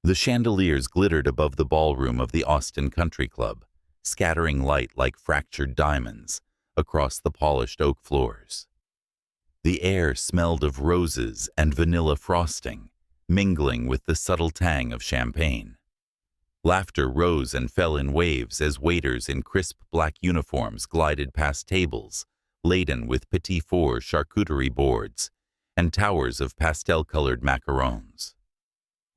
The chandeliers glittered above the ballroom of the Austin Country Club, scattering light like fractured diamonds across the polished oak floors. The air smelled of roses and vanilla frosting, mingling with the subtle tang of champagne. Laughter rose and fell in waves as waiters in crisp black uniforms glided past tables laden with petit four charcuterie boards and towers of pastel-colored macarons.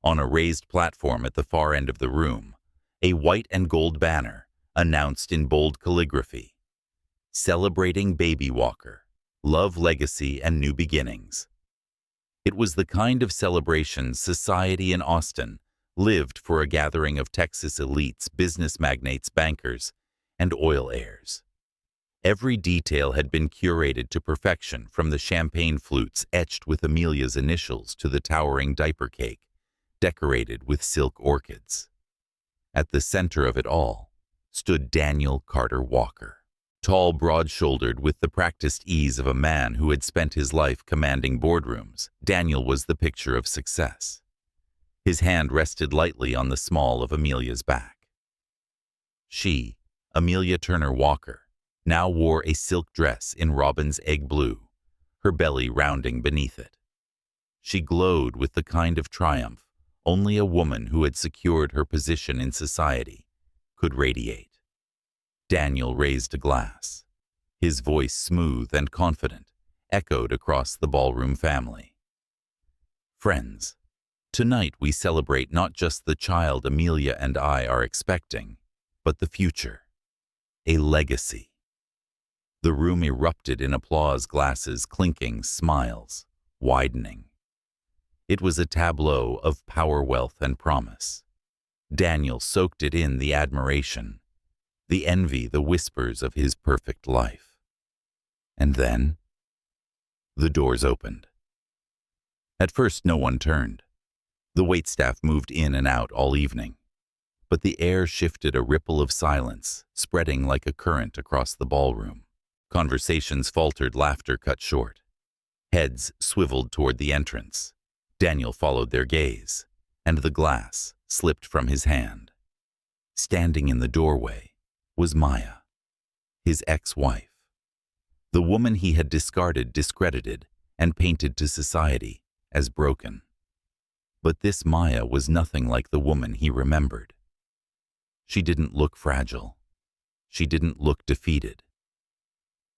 On a raised platform at the far end of the room, a white and gold banner announced in bold calligraphy, "Celebrating Baby Walker, Love, Legacy, and New Beginnings." It was the kind of celebration society in Austin lived for, a gathering of Texas elites, business magnates, bankers, and oil heirs. Every detail had been curated to perfection, from the champagne flutes etched with Amelia's initials to the towering diaper cake decorated with silk orchids. At the center of it all stood Daniel Carter Walker. Tall, broad-shouldered, with the practiced ease of a man who had spent his life commanding boardrooms, Daniel was the picture of success. His hand rested lightly on the small of Amelia's back. She, Amelia Turner Walker, now wore a silk dress in robin's egg blue, her belly rounding beneath it. She glowed with the kind of triumph only a woman who had secured her position in society could radiate. Daniel raised a glass. His voice, smooth and confident, echoed across the ballroom family. "Friends, tonight we celebrate not just the child Amelia and I are expecting, but the future. A legacy." The room erupted in applause, glasses clinking, smiles widening. It was a tableau of power, wealth, and promise. Daniel soaked it in, the admiration, the envy, the whispers of his perfect life. And then the doors opened. At first no one turned. The waitstaff moved in and out all evening. But the air shifted, a ripple of silence, spreading like a current across the ballroom. Conversations faltered, laughter cut short. Heads swiveled toward the entrance. Daniel followed their gaze, and the glass slipped from his hand. Standing in the doorway was Maya, his ex-wife, the woman he had discarded, discredited, and painted to society as broken. But this Maya was nothing like the woman he remembered. She didn't look fragile. She didn't look defeated.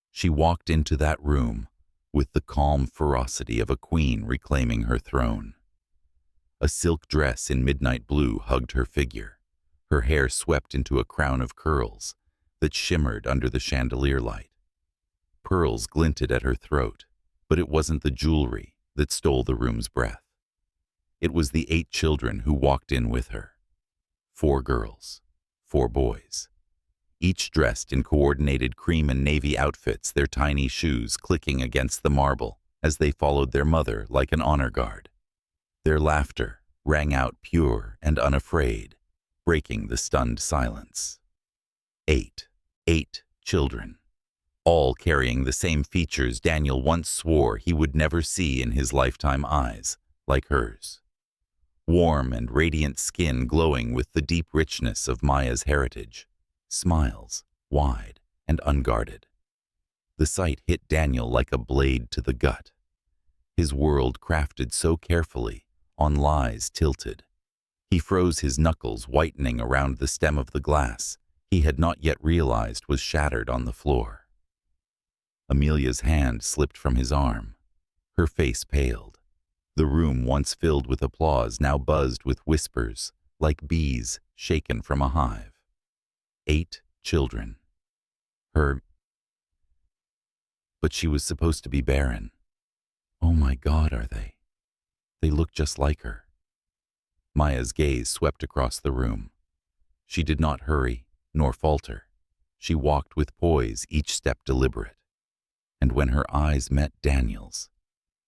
She walked into that room with the calm ferocity of a queen reclaiming her throne. A silk dress in midnight blue hugged her figure, her hair swept into a crown of curls that shimmered under the chandelier light. Pearls glinted at her throat, but it wasn't the jewelry that stole the room's breath. It was the 8 children who walked in with her. 4 girls, 4 boys, each dressed in coordinated cream and navy outfits, their tiny shoes clicking against the marble as they followed their mother like an honor guard. Their laughter rang out pure and unafraid, breaking the stunned silence. 8 children, all carrying the same features Daniel once swore he would never see in his lifetime eyes like hers. Warm and radiant skin glowing with the deep richness of Maya's heritage. Smiles, wide and unguarded. The sight hit Daniel like a blade to the gut. His world crafted so carefully, on lies tilted. He froze, his knuckles whitening around the stem of the glass he had not yet realized was shattered on the floor. Amelia's hand slipped from his arm. Her face paled. The room, once filled with applause, now buzzed with whispers, like bees shaken from a hive. 8 children. But she was supposed to be barren. Oh my God, are they? They look just like her. Maya's gaze swept across the room. She did not hurry, nor falter. She walked with poise, each step deliberate. And when her eyes met Daniel's,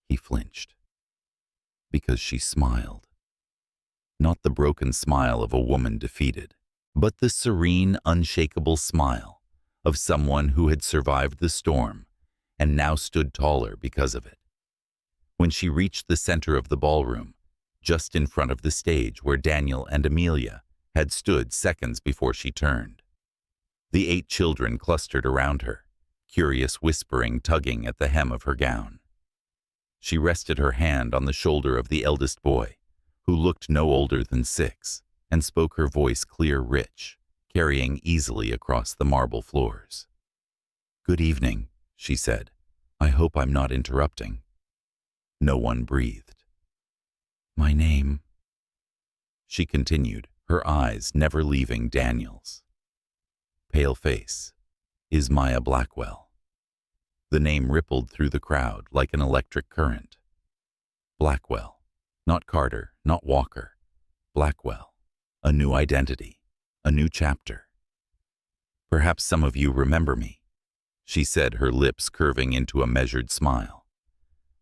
he flinched. Because she smiled. Not the broken smile of a woman defeated, but the serene, unshakable smile of someone who had survived the storm and now stood taller because of it. When she reached the center of the ballroom, just in front of the stage where Daniel and Amelia had stood seconds before she turned. The 8 children clustered around her, curious whispering tugging at the hem of her gown. She rested her hand on the shoulder of the eldest boy, who looked no older than 6, and spoke her voice clear, rich, carrying easily across the marble floors. "Good evening," she said. "I hope I'm not interrupting." No one breathed. "My name," she continued, her eyes never leaving Daniel's. Pale face, "is Maya Blackwell." The name rippled through the crowd like an electric current. Blackwell, not Carter, not Walker. Blackwell, a new identity, a new chapter. "Perhaps some of you remember me," she said, her lips curving into a measured smile.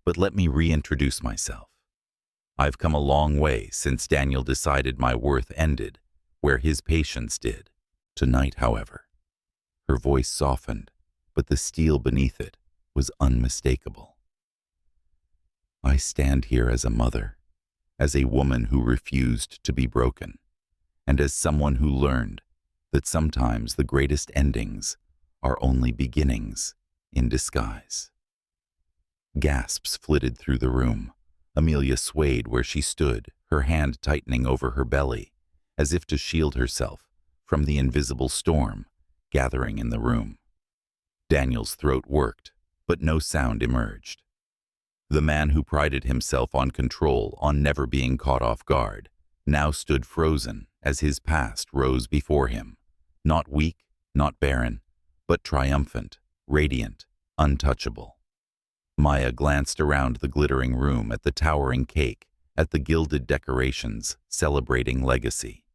"But let me reintroduce myself. I've come a long way since Daniel decided my worth ended where his patience did. Tonight, however," her voice softened, but the steel beneath it was unmistakable. "I stand here as a mother, as a woman who refused to be broken, and as someone who learned that sometimes the greatest endings are only beginnings in disguise." Gasps flitted through the room. Amelia swayed where she stood, her hand tightening over her belly, as if to shield herself from the invisible storm gathering in the room. Daniel's throat worked, but no sound emerged. The man who prided himself on control, on never being caught off guard, now stood frozen as his past rose before him, not weak, not barren, but triumphant, radiant, untouchable. Maya glanced around the glittering room, at the towering cake, at the gilded decorations celebrating legacy.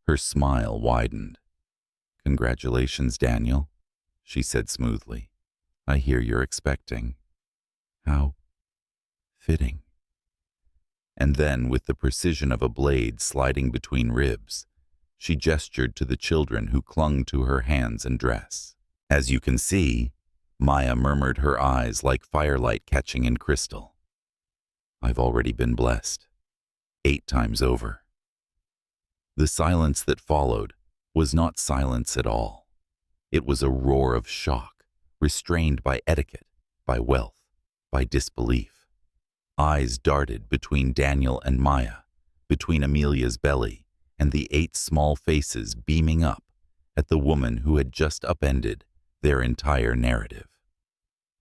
Her smile widened. "Congratulations, Daniel," she said smoothly. "I hear you're expecting. How fitting." And then, with the precision of a blade sliding between ribs, she gestured to the children who clung to her hands and dress. "As you can see," Maya murmured, her eyes like firelight catching in crystal, "I've already been blessed, 8 times over." The silence that followed was not silence at all. It was a roar of shock, restrained by etiquette, by wealth, by disbelief. Eyes darted between Daniel and Maya, between Amelia's belly and the 8 small faces beaming up at the woman who had just upended their entire narrative.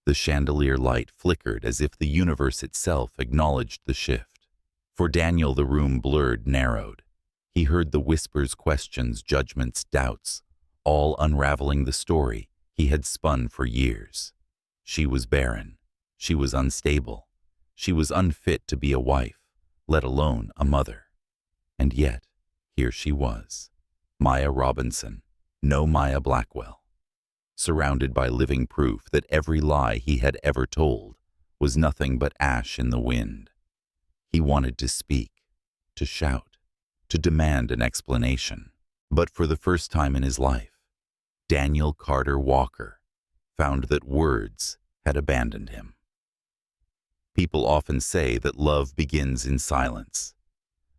The chandelier light flickered as if the universe itself acknowledged the shift. For Daniel, the room blurred, narrowed. He heard the whispers, questions, judgments, doubts, all unraveling the story he had spun for years. She was barren. She was unstable. She was unfit to be a wife, let alone a mother. And yet, here she was, Maya Robinson, no Maya Blackwell, surrounded by living proof that every lie he had ever told was nothing but ash in the wind. He wanted to speak, to shout, to demand an explanation. But for the first time in his life, Daniel Carter Walker found that words had abandoned him. People often say that love begins in silence.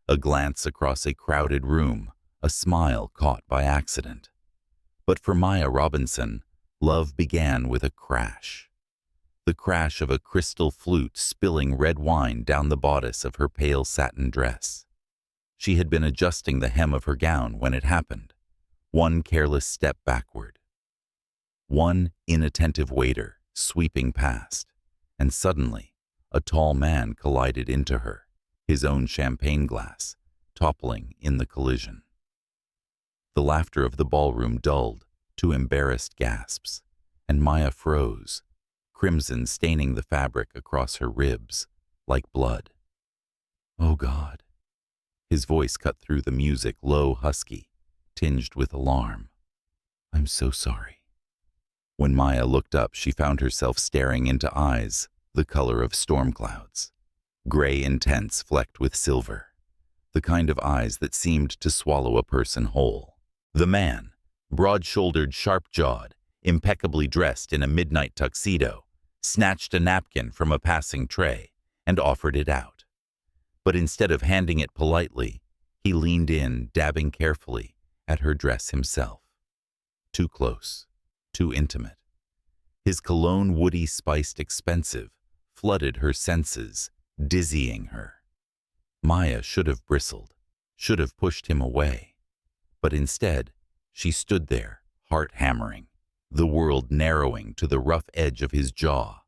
A glance across a crowded room, a smile caught by accident. But for Maya Robinson, love began with a crash. The crash of a crystal flute spilling red wine down the bodice of her pale satin dress. She had been adjusting the hem of her gown when it happened. One careless step backward. One inattentive waiter sweeping past, and suddenly a tall man collided into her, his own champagne glass toppling in the collision. The laughter of the ballroom dulled to embarrassed gasps, and Maya froze, crimson staining the fabric across her ribs like blood. "Oh God." His voice cut through the music, low, husky, tinged with alarm. "I'm so sorry." When Maya looked up, she found herself staring into eyes the color of storm clouds, gray intense flecked with silver, the kind of eyes that seemed to swallow a person whole. The man, broad-shouldered, sharp-jawed, impeccably dressed in a midnight tuxedo, snatched a napkin from a passing tray and offered it out. But instead of handing it politely, he leaned in, dabbing carefully at her dress himself. Too close, too intimate. His cologne, woody, spiced, expensive, flooded her senses, dizzying her. Maya should have bristled, should have pushed him away. But instead, she stood there, heart hammering, the world narrowing to the rough edge of his jaw,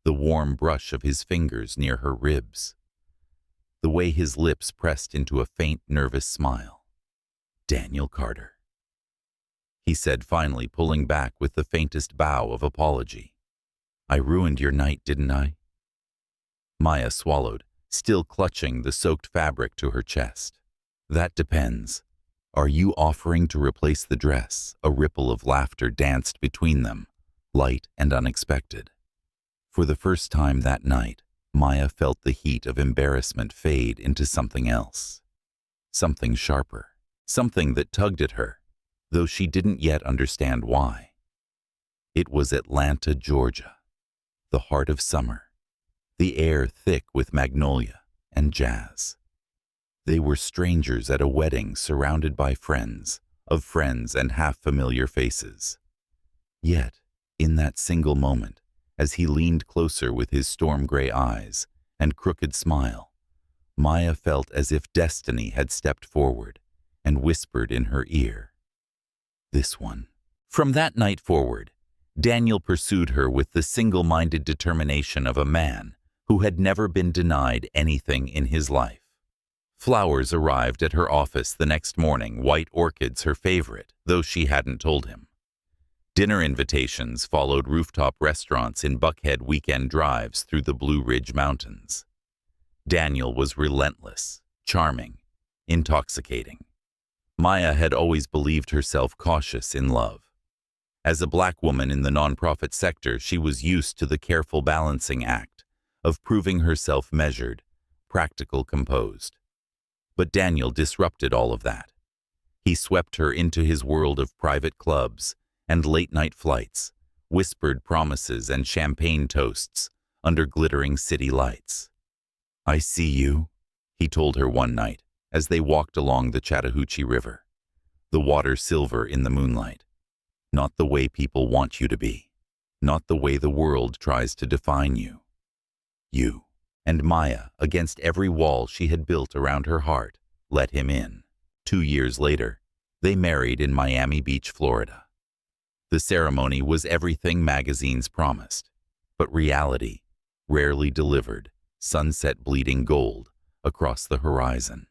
the warm brush of his fingers near her ribs, the way his lips pressed into a faint, nervous smile. "Daniel Carter," he said finally, pulling back with the faintest bow of apology. "I ruined your night, didn't I?" Maya swallowed, still clutching the soaked fabric to her chest. "That depends. Are you offering to replace the dress?" A ripple of laughter danced between them, light and unexpected. For the first time that night, Maya felt the heat of embarrassment fade into something else. Something sharper. Something that tugged at her, though she didn't yet understand why. It was Atlanta, Georgia, the heart of summer, the air thick with magnolia and jazz. They were strangers at a wedding surrounded by friends, of friends and half-familiar faces. Yet, in that single moment, as he leaned closer with his storm-gray eyes and crooked smile, Maya felt as if destiny had stepped forward and whispered in her ear, "This one." From that night forward, Daniel pursued her with the single-minded determination of a man who had never been denied anything in his life. Flowers arrived at her office the next morning, white orchids her favorite, though she hadn't told him. Dinner invitations followed rooftop restaurants in Buckhead weekend drives through the Blue Ridge Mountains. Daniel was relentless, charming, intoxicating. Maya had always believed herself cautious in love. As a black woman in the nonprofit sector, she was used to the careful balancing act of proving herself measured, practical, composed. But Daniel disrupted all of that. He swept her into his world of private clubs and late-night flights, whispered promises and champagne toasts under glittering city lights. "I see you," he told her one night as they walked along the Chattahoochee River, the water silver in the moonlight. "Not the way people want you to be, not the way the world tries to define you. You." And Maya, against every wall she had built around her heart, let him in. 2 years later, they married in Miami Beach, Florida. The ceremony was everything magazines promised, but reality rarely delivered. Sunset bleeding gold across the horizon,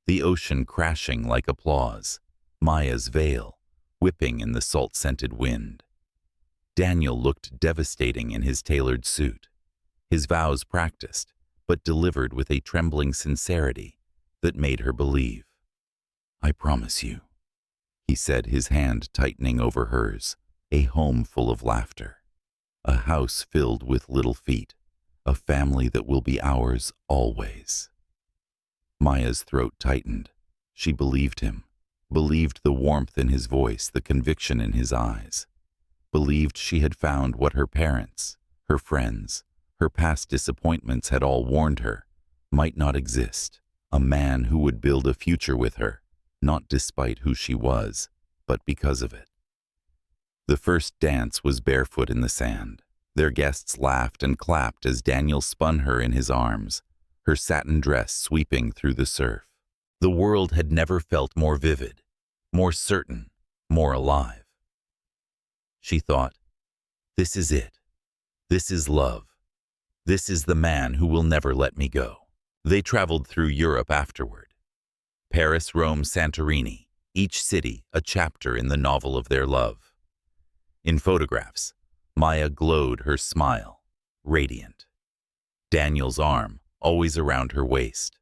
the ocean crashing like applause, Maya's veil whipping in the salt-scented wind. Daniel looked devastating in his tailored suit, his vows practiced, but delivered with a trembling sincerity that made her believe. "I promise you," he said, his hand tightening over hers, "a home full of laughter, a house filled with little feet, a family that will be ours always." Maya's throat tightened. She believed him, believed the warmth in his voice, the conviction in his eyes, believed she had found what her parents, her friends, her past disappointments had all warned her might not exist. A man who would build a future with her, not despite who she was, but because of it. The first dance was barefoot in the sand. Their guests laughed and clapped as Daniel spun her in his arms, her satin dress sweeping through the surf. The world had never felt more vivid, more certain, more alive. She thought, "This is it. This is love. This is the man who will never let me go." They traveled through Europe afterward. Paris, Rome, Santorini, each city a chapter in the novel of their love. In photographs, Maya glowed, her smile radiant. Daniel's arm always around her waist.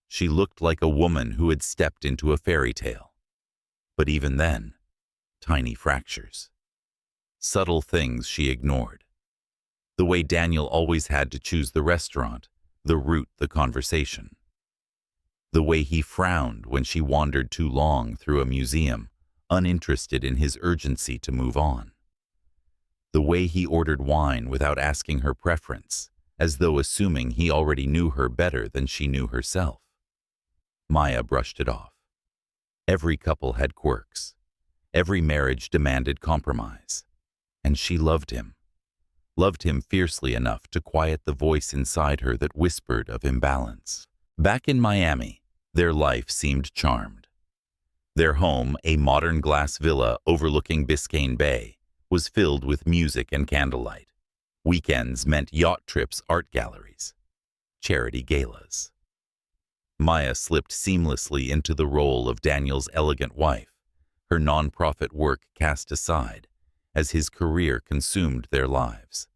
She looked like a woman who had stepped into a fairy tale. But even then, tiny fractures. Subtle things she ignored. The way Daniel always had to choose the restaurant, the route, the conversation. The way he frowned when she wandered too long through a museum, uninterested in his urgency to move on. The way he ordered wine without asking her preference, as though assuming he already knew her better than she knew herself. Maya brushed it off. Every couple had quirks. Every marriage demanded compromise. And she loved him fiercely enough to quiet the voice inside her that whispered of imbalance. Back in Miami, their life seemed charmed. Their home, a modern glass villa overlooking Biscayne Bay, was filled with music and candlelight. Weekends meant yacht trips, art galleries, charity galas. Maya slipped seamlessly into the role of Daniel's elegant wife, her nonprofit work cast aside as his career consumed their lives.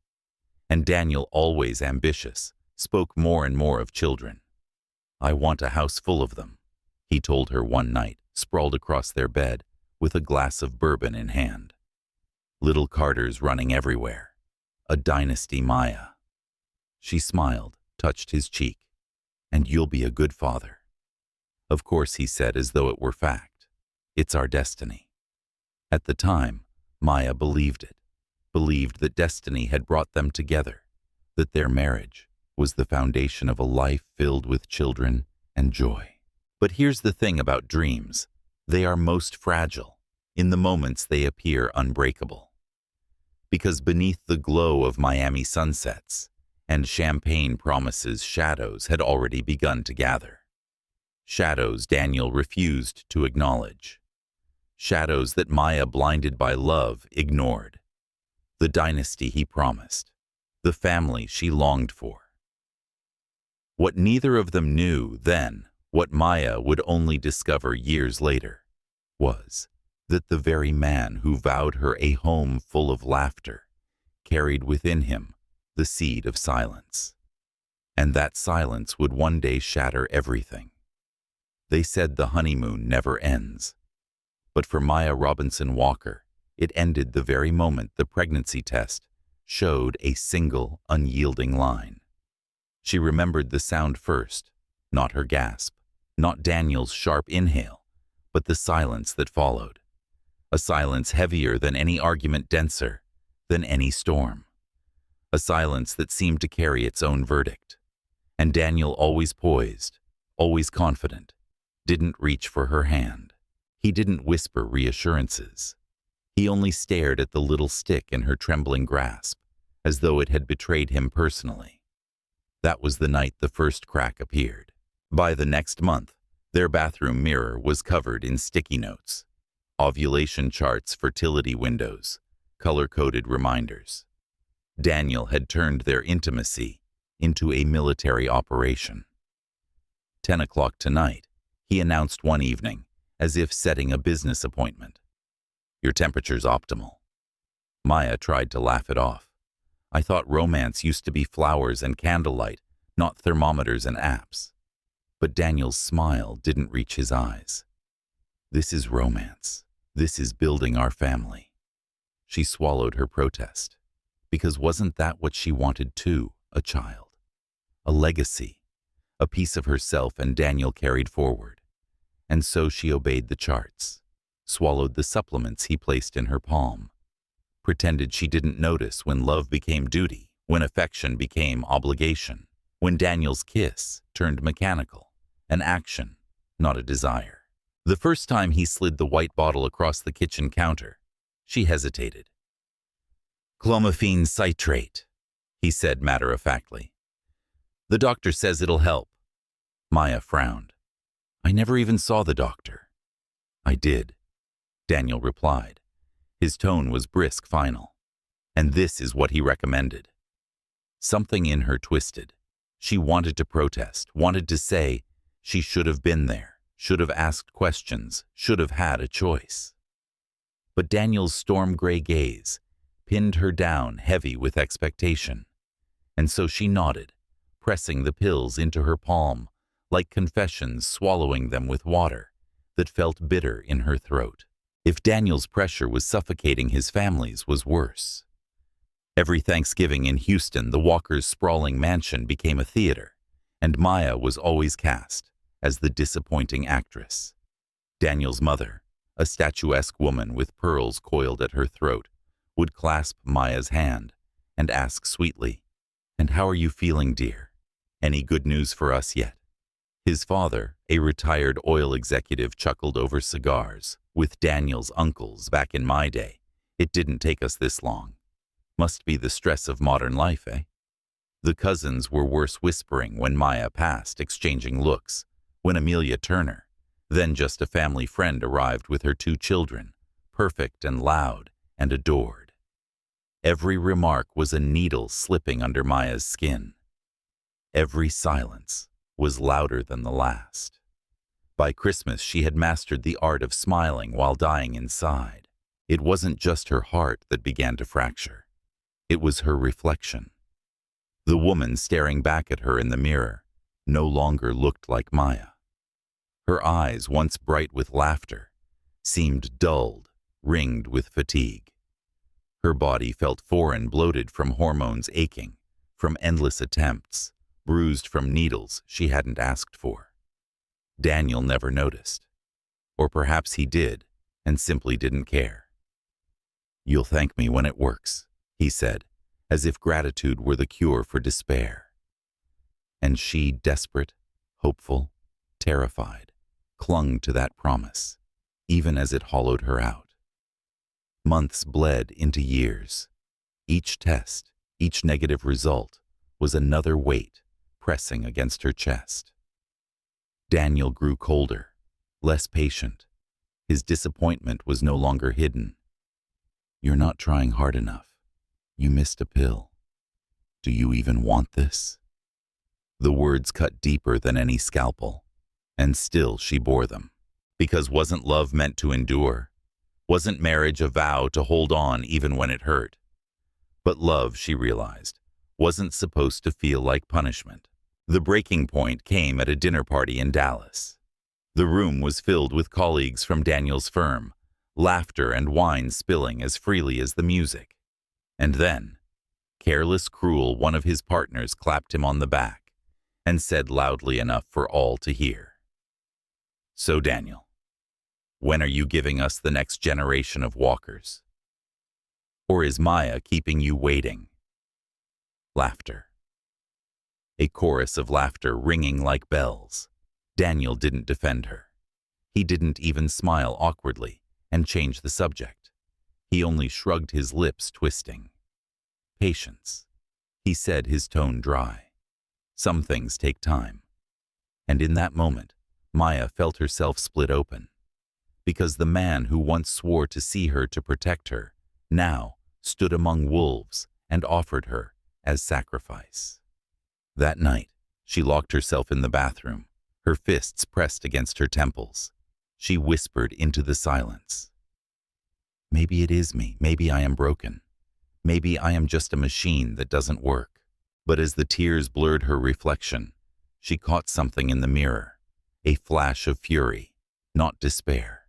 And Daniel, always ambitious, spoke more and more of children. "I want a house full of them," he told her one night, sprawled across their bed with a glass of bourbon in hand. "Little Carters running everywhere. A dynasty, Maya." She smiled, touched his cheek. "And you'll be a good father." "Of course," he said as though it were fact. "It's our destiny." At the time, Maya believed it, believed that destiny had brought them together, that their marriage was the foundation of a life filled with children and joy. But here's the thing about dreams. They are most fragile in the moments they appear unbreakable. Because beneath the glow of Miami sunsets and champagne promises, shadows had already begun to gather. Shadows Daniel refused to acknowledge. Shadows that Maya, blinded by love, ignored. The dynasty he promised. The family she longed for. What neither of them knew then, what Maya would only discover years later, was that the very man who vowed her a home full of laughter carried within him the seed of silence. And that silence would one day shatter everything. They said the honeymoon never ends. But for Maya Robinson Walker, it ended the very moment the pregnancy test showed a single, unyielding line. She remembered the sound first, not her gasp, not Daniel's sharp inhale, but the silence that followed. A silence heavier than any argument, denser than any storm. A silence that seemed to carry its own verdict. And Daniel, always poised, always confident, didn't reach for her hand. He didn't whisper reassurances. He only stared at the little stick in her trembling grasp, as though it had betrayed him personally. That was the night the first crack appeared. By the next month, their bathroom mirror was covered in sticky notes, ovulation charts, fertility windows, color-coded reminders. Daniel had turned their intimacy into a military operation. 10 o'clock tonight, he announced one evening, as if setting a business appointment. "Your temperature's optimal." Maya tried to laugh it off. "I thought romance used to be flowers and candlelight, not thermometers and apps." But Daniel's smile didn't reach his eyes. "This is romance. This is building our family." She swallowed her protest. Because wasn't that what she wanted too, a child? A legacy, a piece of herself and Daniel carried forward. And so she obeyed the charts, swallowed the supplements he placed in her palm, pretended she didn't notice when love became duty, when affection became obligation, when Daniel's kiss turned mechanical, an action, not a desire. The first time he slid the white bottle across the kitchen counter, she hesitated. "Clomiphene citrate," he said matter-of-factly. "The doctor says it'll help." Maya frowned. "I never even saw the doctor." "I did," Daniel replied. His tone was brisk, final. "And this is what he recommended." Something in her twisted. She wanted to protest, wanted to say she should have been there, should have asked questions, should have had a choice. But Daniel's storm-gray gaze pinned her down heavy with expectation. And so she nodded, pressing the pills into her palm, like confessions, swallowing them with water that felt bitter in her throat. If Daniel's pressure was suffocating, his family's was worse. Every Thanksgiving in Houston, the Walkers' sprawling mansion became a theater, and Maya was always cast as the disappointing actress. Daniel's mother, a statuesque woman with pearls coiled at her throat, would clasp Maya's hand and ask sweetly, "And how are you feeling, dear? Any good news for us yet?" His father, a retired oil executive, chuckled over cigars. "With Daniel's uncles back in my day, it didn't take us this long. Must be the stress of modern life, eh?" The cousins were worse, whispering when Maya passed, exchanging looks, when Amelia Turner, then just a family friend, arrived with her 2 children, perfect and loud and adored. Every remark was a needle slipping under Maya's skin. Every silence was louder than the last. By Christmas, she had mastered the art of smiling while dying inside. It wasn't just her heart that began to fracture. It was her reflection. The woman staring back at her in the mirror no longer looked like Maya. Her eyes, once bright with laughter, seemed dulled, ringed with fatigue. Her body felt foreign, bloated from hormones aching, from endless attempts, bruised from needles she hadn't asked for. Daniel never noticed. Or perhaps he did, and simply didn't care. "You'll thank me when it works," he said, as if gratitude were the cure for despair. And she, desperate, hopeful, terrified, clung to that promise, even as it hollowed her out. Months bled into years. Each test, each negative result, was another weight pressing against her chest. Daniel grew colder, less patient. His disappointment was no longer hidden. "You're not trying hard enough. You missed a pill. Do you even want this?" The words cut deeper than any scalpel, and still she bore them. Because wasn't love meant to endure? Wasn't marriage a vow to hold on even when it hurt? But love, she realized, wasn't supposed to feel like punishment. The breaking point came at a dinner party in Dallas. The room was filled with colleagues from Daniel's firm, laughter and wine spilling as freely as the music. And then, careless, cruel, one of his partners clapped him on the back and said loudly enough for all to hear, "So, Daniel, when are you giving us the next generation of walkers? Or is Maya keeping you waiting?" Laughter. A chorus of laughter ringing like bells. Daniel didn't defend her. He didn't even smile awkwardly and change the subject. He only shrugged his lips, twisting. "Patience," he said, his tone dry. "Some things take time." And in that moment, Maya felt herself split open. Because the man who once swore to see her, to protect her, now stood among wolves and offered her as sacrifice. That night, she locked herself in the bathroom, her fists pressed against her temples. She whispered into the silence, "Maybe it is me. Maybe I am broken. Maybe I am just a machine that doesn't work." But as the tears blurred her reflection, she caught something in the mirror, a flash of fury, not despair.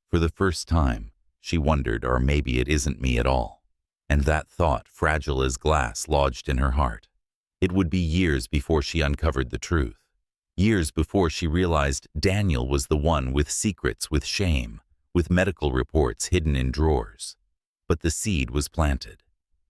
For the first time, she wondered, or maybe it isn't me at all. And that thought, fragile as glass, lodged in her heart. It would be years before she uncovered the truth. Years before she realized Daniel was the one with secrets, with shame, with medical reports hidden in drawers. But the seed was planted.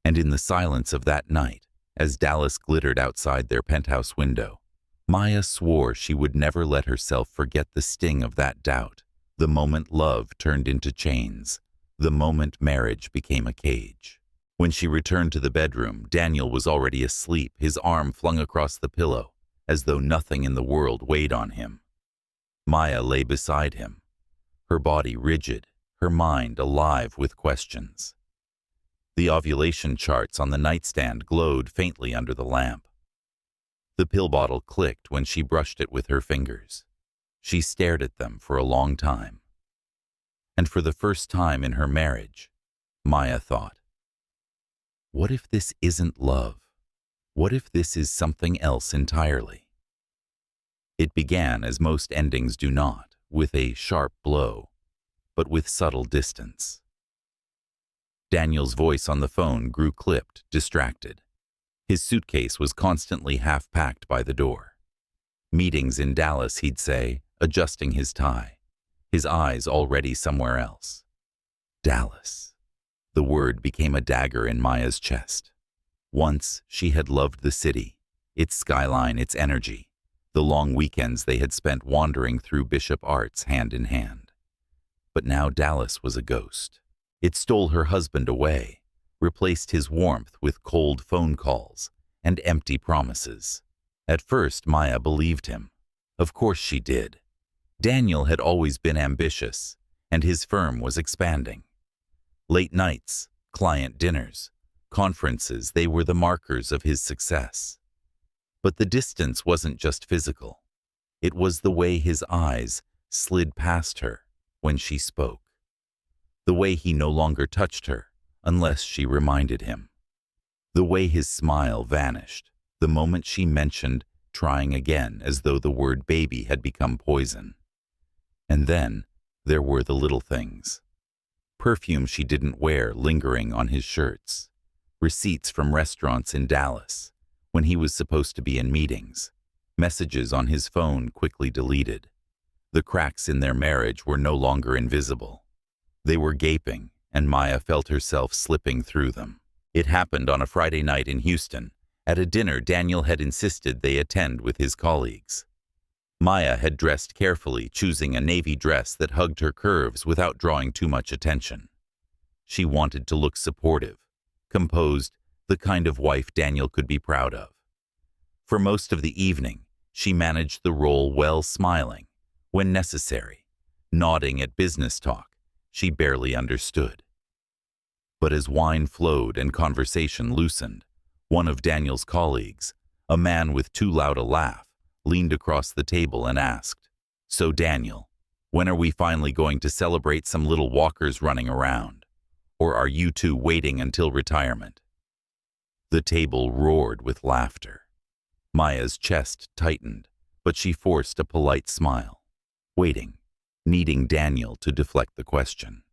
And in the silence of that night, as Dallas glittered outside their penthouse window, Maya swore she would never let herself forget the sting of that doubt, the moment love turned into chains, the moment marriage became a cage. When she returned to the bedroom, Daniel was already asleep, his arm flung across the pillow, as though nothing in the world weighed on him. Maya lay beside him, her body rigid, her mind alive with questions. The ovulation charts on the nightstand glowed faintly under the lamp. The pill bottle clicked when she brushed it with her fingers. She stared at them for a long time. And for the first time in her marriage, Maya thought, what if this isn't love? What if this is something else entirely? It began, as most endings do not, with a sharp blow, but with subtle distance. Daniel's voice on the phone grew clipped, distracted. His suitcase was constantly half-packed by the door. Meetings in Dallas, he'd say, adjusting his tie, his eyes already somewhere else. Dallas. The word became a dagger in Maya's chest. Once she had loved the city, its skyline, its energy, the long weekends they had spent wandering through Bishop Arts hand in hand. But now Dallas was a ghost. It stole her husband away, replaced his warmth with cold phone calls and empty promises. At first, Maya believed him. Of course she did. Daniel had always been ambitious, and his firm was expanding. Late nights, client dinners, conferences, they were the markers of his success. But the distance wasn't just physical. It was the way his eyes slid past her when she spoke. The way he no longer touched her unless she reminded him. The way his smile vanished the moment she mentioned trying again, as though the word baby had become poison. And then there were the little things. Perfume she didn't wear lingering on his shirts. Receipts from restaurants in Dallas when he was supposed to be in meetings. Messages on his phone quickly deleted. The cracks in their marriage were no longer invisible. They were gaping, and Maya felt herself slipping through them. It happened on a Friday night in Houston, at a dinner Daniel had insisted they attend with his colleagues. Maya had dressed carefully, choosing a navy dress that hugged her curves without drawing too much attention. She wanted to look supportive, composed, the kind of wife Daniel could be proud of. For most of the evening, she managed the role well, smiling, when necessary, nodding at business talk she barely understood. But as wine flowed and conversation loosened, one of Daniel's colleagues, a man with too loud a laugh, leaned across the table and asked, "So Daniel, when are we finally going to celebrate some little walkers running around? Or are you two waiting until retirement?" The table roared with laughter. Maya's chest tightened, but she forced a polite smile, waiting, needing Daniel to deflect the question.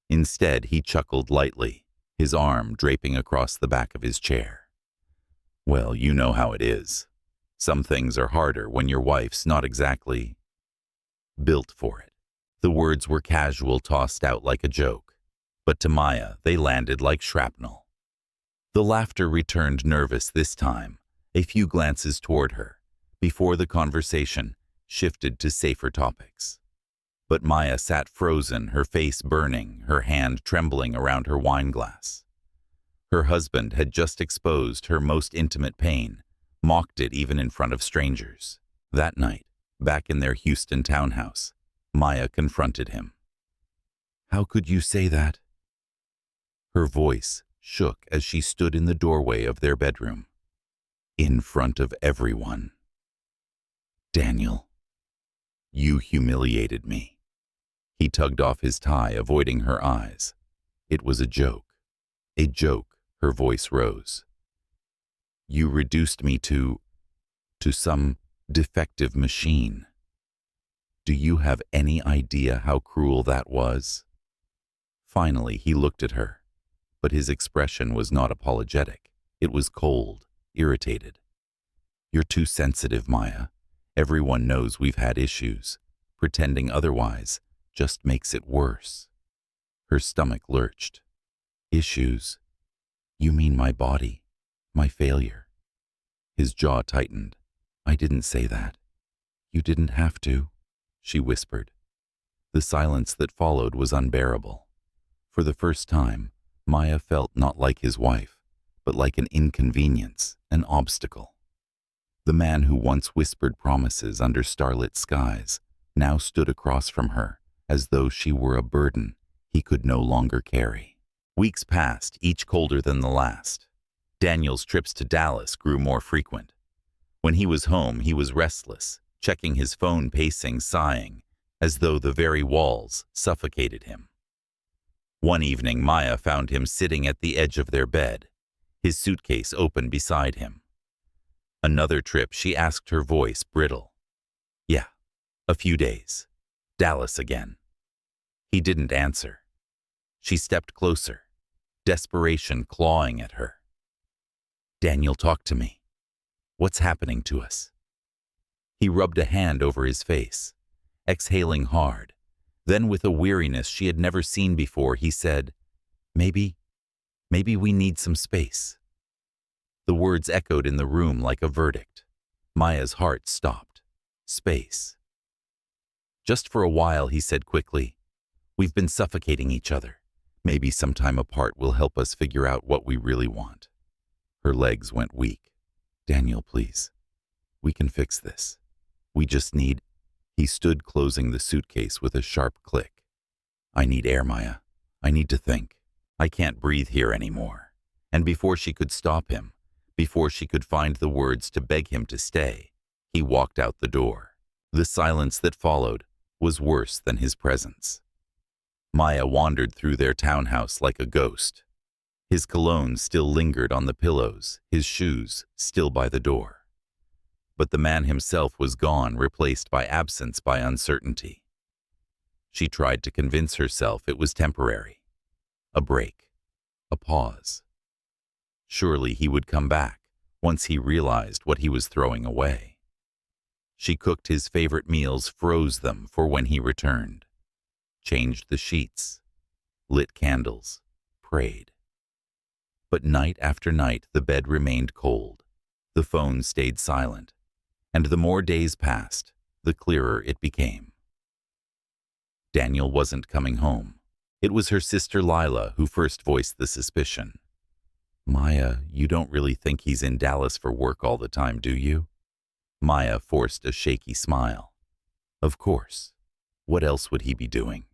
Instead, he chuckled lightly, his arm draping across the back of his chair. "Well, you know how it is. Some things are harder when your wife's not exactly built for it." The words were casual, tossed out like a joke, but to Maya they landed like shrapnel. The laughter returned, nervous this time, a few glances toward her, before the conversation shifted to safer topics. But Maya sat frozen, her face burning, her hand trembling around her wine glass. Her husband had just exposed her most intimate pain, mocked it even in front of strangers. That night, back in their Houston townhouse, Maya confronted him. "How could you say that?" Her voice shook as she stood in the doorway of their bedroom. "In front of everyone. Daniel, you humiliated me." He tugged off his tie, avoiding her eyes. "It was a joke." "A joke," her voice rose. "You reduced me to some defective machine. Do you have any idea how cruel that was?" Finally, he looked at her, but his expression was not apologetic. It was cold, irritated. "You're too sensitive, Maya. Everyone knows we've had issues. Pretending otherwise just makes it worse." Her stomach lurched. "Issues? You mean my body, my failure?" His jaw tightened. "I didn't say that. You didn't have to," she whispered. The silence that followed was unbearable. For the first time, Maya felt not like his wife, but like an inconvenience, an obstacle. The man who once whispered promises under starlit skies now stood across from her, as though she were a burden he could no longer carry. Weeks passed, each colder than the last. Daniel's trips to Dallas grew more frequent. When he was home, he was restless, checking his phone, pacing, sighing, as though the very walls suffocated him. One evening, Maya found him sitting at the edge of their bed, his suitcase open beside him. Another trip, she asked, her voice brittle. "Yeah, a few days. Dallas again." He didn't answer. She stepped closer, desperation clawing at her. "Daniel, talk to me. What's happening to us?" He rubbed a hand over his face, exhaling hard. Then, with a weariness she had never seen before, he said, Maybe we need some space." The words echoed in the room like a verdict. Maya's heart stopped. Space. Just for a while, he said quickly, "We've been suffocating each other. Maybe some time apart will help us figure out what we really want." Her legs went weak. "Daniel, please. We can fix this. We just need—" He stood closing the suitcase with a sharp click. "I need air, Maya. I need to think. I can't breathe here anymore." And before she could stop him, before she could find the words to beg him to stay, he walked out the door. The silence that followed was worse than his presence. Maya wandered through their townhouse like a ghost. His cologne still lingered on the pillows, his shoes still by the door. But the man himself was gone, replaced by absence, by uncertainty. She tried to convince herself it was temporary. A break. A pause. Surely he would come back once he realized what he was throwing away. She cooked his favorite meals, froze them for when he returned, changed the sheets, lit candles, prayed. But night after night the bed remained cold, the phone stayed silent, and the more days passed, the clearer it became. Daniel wasn't coming home. It was her sister Lila who first voiced the suspicion. "Maya, you don't really think he's in Dallas for work all the time, do you?" Maya forced a shaky smile. "Of course. What else would he be doing?"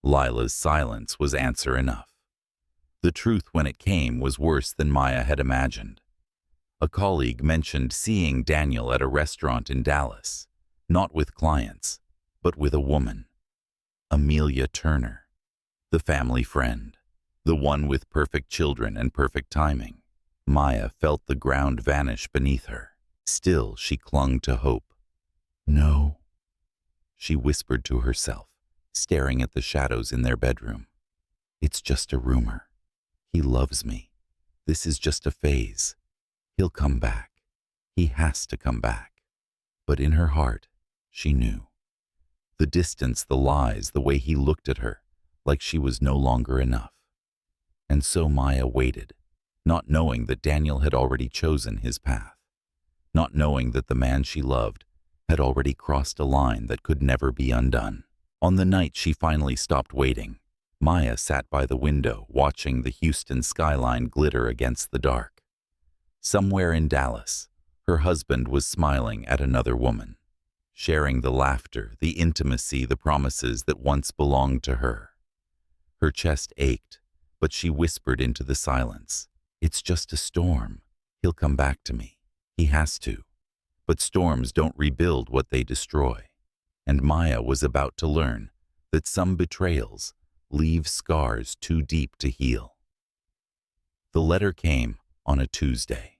Lila's silence was answer enough. The truth, when it came, was worse than Maya had imagined. A colleague mentioned seeing Daniel at a restaurant in Dallas, not with clients, but with a woman. Amelia Turner, the family friend, the one with perfect children and perfect timing. Maya felt the ground vanish beneath her. Still, she clung to hope. "No," she whispered to herself, staring at the shadows in their bedroom. "It's just a rumor. He loves me. This is just a phase. He'll come back. He has to come back." But in her heart, she knew. The distance, the lies, the way he looked at her, like she was no longer enough. And so Maya waited, not knowing that Daniel had already chosen his path, not knowing that the man she loved had already crossed a line that could never be undone. On the night she finally stopped waiting, Maya sat by the window, watching the Houston skyline glitter against the dark. Somewhere in Dallas, her husband was smiling at another woman, sharing the laughter, the intimacy, the promises that once belonged to her. Her chest ached, but she whispered into the silence, "It's just a storm. He'll come back to me. He has to." But storms don't rebuild what they destroy. And Maya was about to learn that some betrayals leave scars too deep to heal. The letter came on a Tuesday.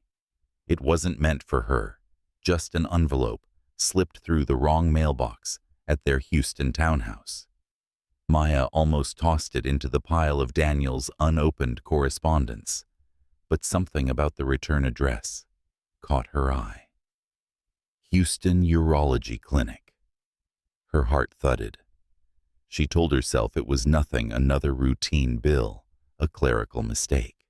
It wasn't meant for her, just an envelope slipped through the wrong mailbox at their Houston townhouse. Maya almost tossed it into the pile of Daniel's unopened correspondence, but something about the return address caught her eye. Houston Urology Clinic. Her heart thudded. She told herself it was nothing, another routine bill, a clerical mistake.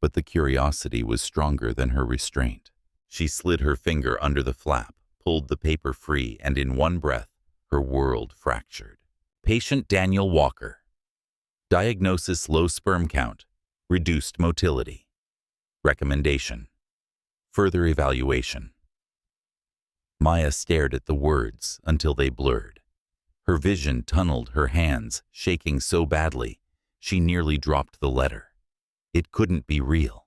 But the curiosity was stronger than her restraint. She slid her finger under the flap, pulled the paper free, and in one breath, her world fractured. Patient Daniel Walker. Diagnosis: low sperm count, reduced motility. Recommendation: further evaluation. Maya stared at the words until they blurred. Her vision tunneled, her hands shaking so badly she nearly dropped the letter. It couldn't be real.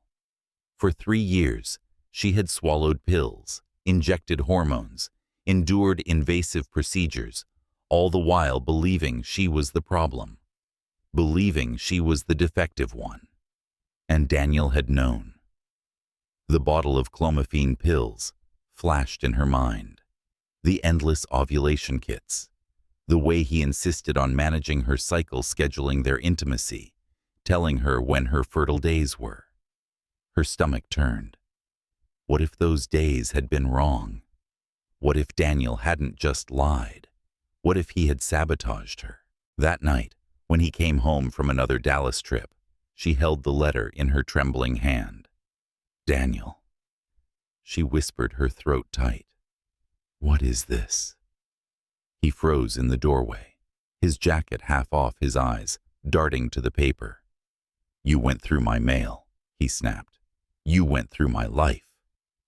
For 3 years, she had swallowed pills, injected hormones, endured invasive procedures, all the while believing she was the problem, believing she was the defective one. And Daniel had known. The bottle of clomiphene pills flashed in her mind. The endless ovulation kits. The way he insisted on managing her cycle, scheduling their intimacy, telling her when her fertile days were. Her stomach turned. What if those days had been wrong? What if Daniel hadn't just lied? What if he had sabotaged her? That night, when he came home from another Dallas trip, she held the letter in her trembling hand. Daniel. She whispered, her throat tight. What is this? He froze in the doorway, his jacket half off his eyes, darting to the paper. You went through my mail, he snapped. You went through my life,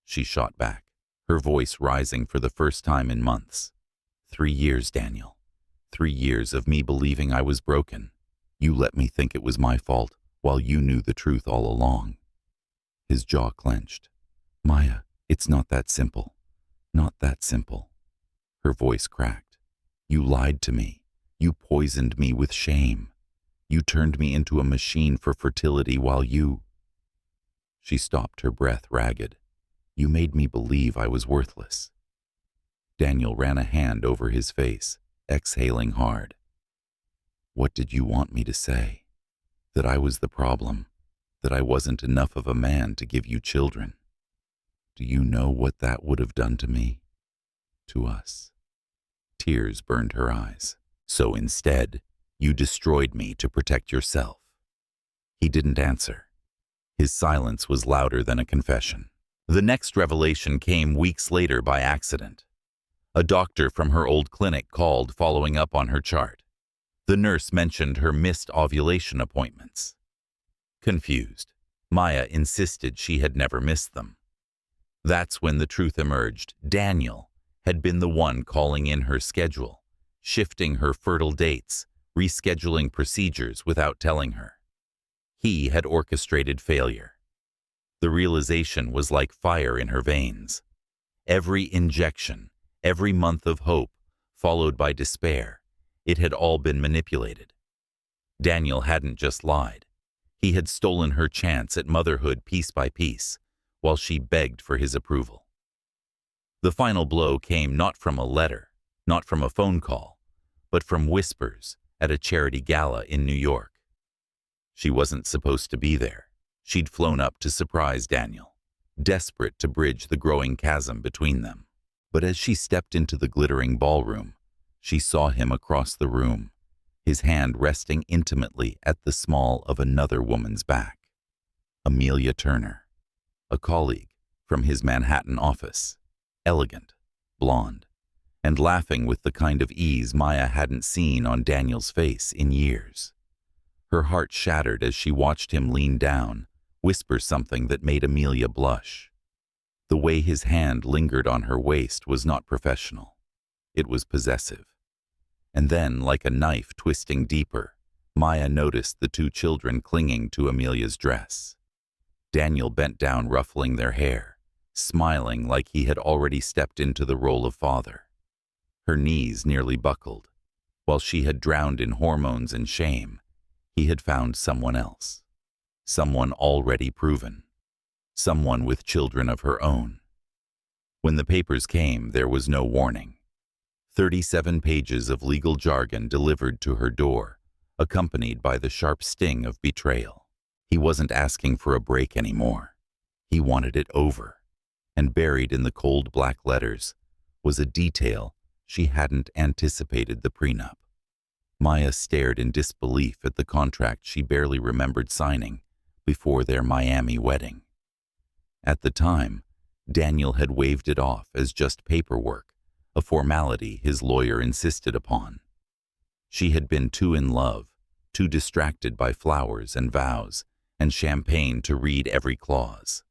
she shot back, her voice rising for the first time in months. 3 years, Daniel. 3 years of me believing I was broken. You let me think it was my fault, while you knew the truth all along. His jaw clenched. Maya, it's not that simple. Not that simple. Her voice cracked. You lied to me. You poisoned me with shame. You turned me into a machine for fertility while you... She stopped, her breath ragged. You made me believe I was worthless. Daniel ran a hand over his face, exhaling hard. What did you want me to say? That I was the problem? That I wasn't enough of a man to give you children? Do you know what that would have done to me? To us? Tears burned her eyes. So instead, you destroyed me to protect yourself. He didn't answer. His silence was louder than a confession. The next revelation came weeks later by accident. A doctor from her old clinic called, following up on her chart. The nurse mentioned her missed ovulation appointments. Confused, Maya insisted she had never missed them. That's when the truth emerged. Daniel had been the one calling in her schedule, shifting her fertile dates, rescheduling procedures without telling her. He had orchestrated failure. The realization was like fire in her veins. Every injection, every month of hope, followed by despair, it had all been manipulated. Daniel hadn't just lied. He had stolen her chance at motherhood piece by piece, while she begged for his approval. The final blow came not from a letter, not from a phone call, but from whispers at a charity gala in New York. She wasn't supposed to be there. She'd flown up to surprise Daniel, desperate to bridge the growing chasm between them. But as she stepped into the glittering ballroom, she saw him across the room, his hand resting intimately at the small of another woman's back. Amelia Turner, a colleague from his Manhattan office, elegant, blonde, and laughing with the kind of ease Maya hadn't seen on Daniel's face in years. Her heart shattered as she watched him lean down, whisper something that made Amelia blush. The way his hand lingered on her waist was not professional. It was possessive. And then, like a knife twisting deeper, Maya noticed the 2 children clinging to Amelia's dress. Daniel bent down, ruffling their hair, smiling like he had already stepped into the role of father. Her knees nearly buckled. While she had drowned in hormones and shame, he had found someone else. Someone already proven. Someone with children of her own. When the papers came, there was no warning. 37 pages of legal jargon delivered to her door, accompanied by the sharp sting of betrayal. He wasn't asking for a break anymore. He wanted it over. And buried in the cold black letters was a detail she hadn't anticipated: the prenup. Maya stared in disbelief at the contract she barely remembered signing before their Miami wedding. At the time, Daniel had waved it off as just paperwork, a formality his lawyer insisted upon. She had been too in love, too distracted by flowers and vows and champagne to read every clause.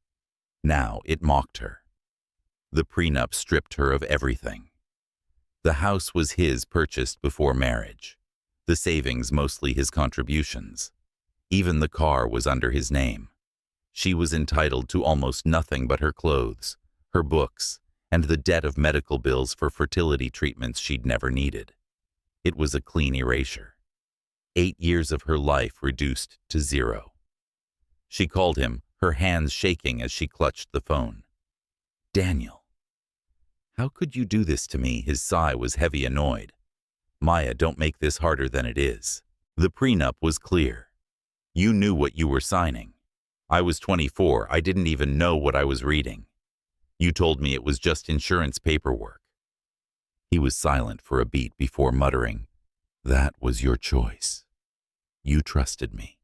Now it mocked her. The prenup stripped her of everything. The house was his, purchased before marriage. The savings mostly his contributions. Even the car was under his name. She was entitled to almost nothing but her clothes, her books, and the debt of medical bills for fertility treatments she'd never needed. It was a clean erasure. 8 years of her life reduced to 0. She called him, her hands shaking as she clutched the phone. Daniel. How could you do this to me? His sigh was heavy, annoyed. Maya, don't make this harder than it is. The prenup was clear. You knew what you were signing. I was 24. I didn't even know what I was reading. You told me it was just insurance paperwork. He was silent for a beat before muttering, That was your choice. You trusted me.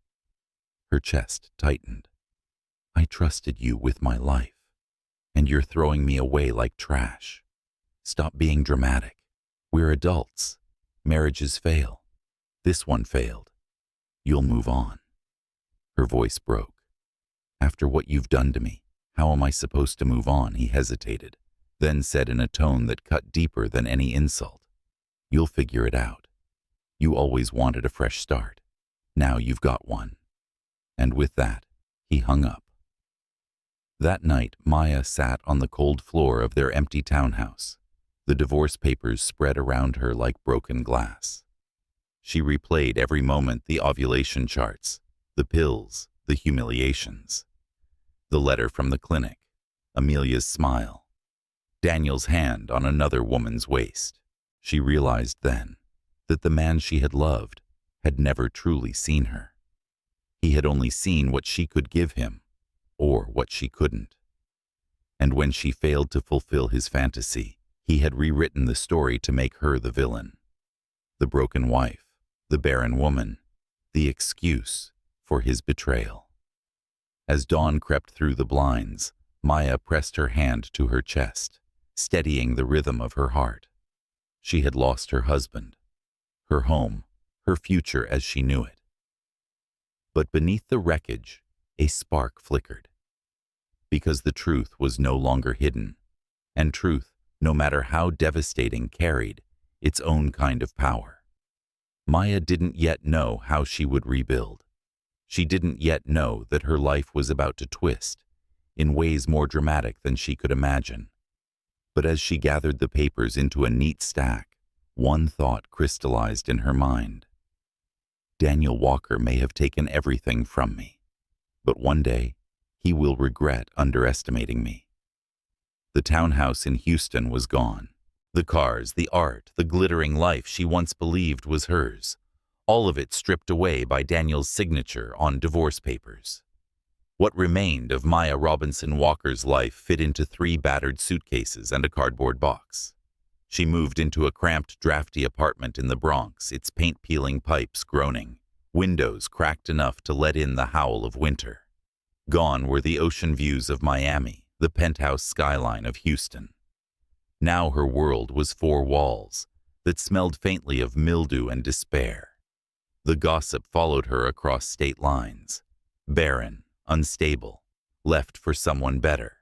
Her chest tightened. I trusted you with my life, and you're throwing me away like trash. Stop being dramatic. We're adults. Marriages fail. This one failed. You'll move on." Her voice broke. "After what you've done to me, how am I supposed to move on?" He hesitated, then said in a tone that cut deeper than any insult, "You'll figure it out. You always wanted a fresh start. Now you've got one." And with that, he hung up. That night, Maya sat on the cold floor of their empty townhouse, the divorce papers spread around her like broken glass. She replayed every moment: the ovulation charts, the pills, the humiliations, the letter from the clinic, Amelia's smile, Daniel's hand on another woman's waist. She realized then that the man she had loved had never truly seen her. He had only seen what she could give him, or what she couldn't. And when she failed to fulfill his fantasy, he had rewritten the story to make her the villain, the broken wife, the barren woman, the excuse for his betrayal. As dawn crept through the blinds, Maya pressed her hand to her chest, steadying the rhythm of her heart. She had lost her husband, her home, her future as she knew it. But beneath the wreckage, a spark flickered. Because the truth was no longer hidden, and truth, no matter how devastating, carried its own kind of power. Maya didn't yet know how she would rebuild. She didn't yet know that her life was about to twist in ways more dramatic than she could imagine. But as she gathered the papers into a neat stack, one thought crystallized in her mind. Daniel Walker may have taken everything from me, but one day he will regret underestimating me. The townhouse in Houston was gone. The cars, the art, the glittering life she once believed was hers, all of it stripped away by Daniel's signature on divorce papers. What remained of Maya Robinson Walker's life fit into 3 battered suitcases and a cardboard box. She moved into a cramped, drafty apartment in the Bronx, its paint-peeling pipes groaning, windows cracked enough to let in the howl of winter. Gone were the ocean views of Miami, the penthouse skyline of Houston. Now her world was 4 walls that smelled faintly of mildew and despair. The gossip followed her across state lines, barren, unstable, left for someone better.